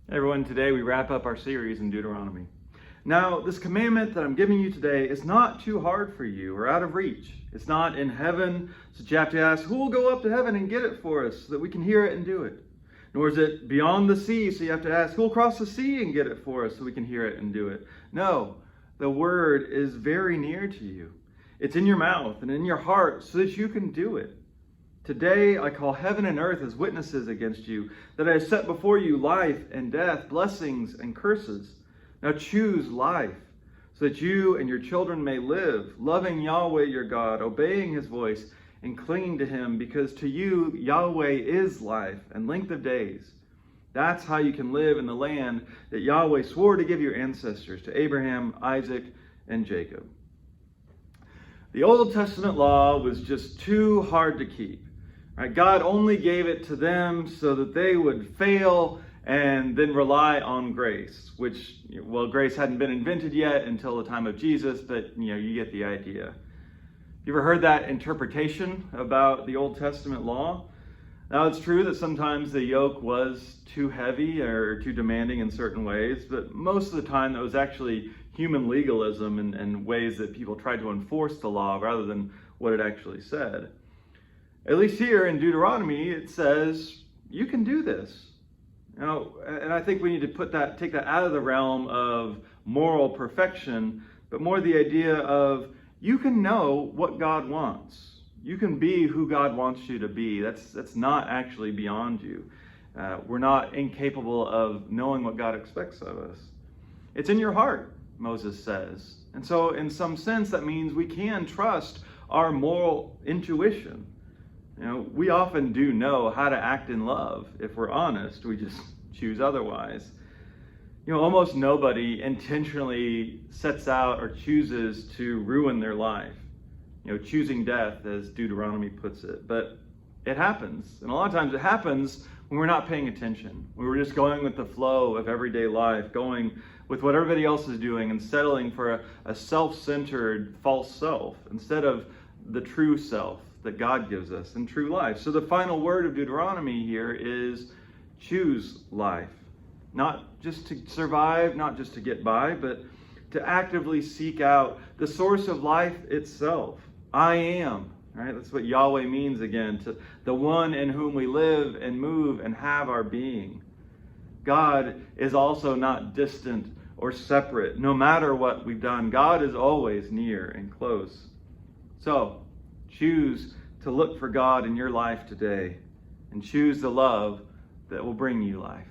Hey everyone, today we wrap up our series in Deuteronomy. Now, this commandment that I'm giving you today is not too hard for you or out of reach. It's not in heaven, so you have to ask, who will go up to heaven and get it for us so that we can hear it and do it? Nor is it beyond the sea, so you have to ask, who will cross the sea and get it for us so we can hear it and do it? No, the word is very near to you. It's in your mouth and in your heart so that you can do it. Today I call heaven and earth as witnesses against you, that I have set before you life and death, blessings and curses. Now choose life, so that you and your children may live, loving Yahweh your God, obeying his voice, and clinging to him, because to you Yahweh is life and length of days. That's how you can live in the land that Yahweh swore to give your ancestors, to Abraham, Isaac, and Jacob. The Old Testament law was just too hard to keep. Right? God only gave it to them so that they would fail and then rely on grace, which, well, grace hadn't been invented yet until the time of Jesus, but you get the idea. You ever heard that interpretation about the Old Testament law? Now, it's true that sometimes the yoke was too heavy or too demanding in certain ways, but most of the time that was actually human legalism and ways that people tried to enforce the law rather than what it actually said. At least here in Deuteronomy, it says, you can do this. And I think we need to take that out of the realm of moral perfection, but more the idea of you can know what God wants. You can be who God wants you to be. That's not actually beyond you. We're not incapable of knowing what God expects of us. It's in your heart, Moses says. And so in some sense, that means we can trust our moral intuition. We often do know how to act in love. If we're honest, we just choose otherwise. Almost nobody intentionally sets out or chooses to ruin their life. Choosing death, as Deuteronomy puts it. But it happens. And a lot of times it happens when we're not paying attention. When we're just going with the flow of everyday life, going with what everybody else is doing and settling for a self-centered false self instead of the true self that God gives us in true life. So the final word of Deuteronomy here is choose life. Not just to survive, not just to get by, but to actively seek out the source of life itself. I am, right? That's what Yahweh means again, to the one in whom we live and move and have our being. God is also not distant or separate. No matter what we've done, God is always near and close. So, choose to look for God in your life today and choose the love that will bring you life.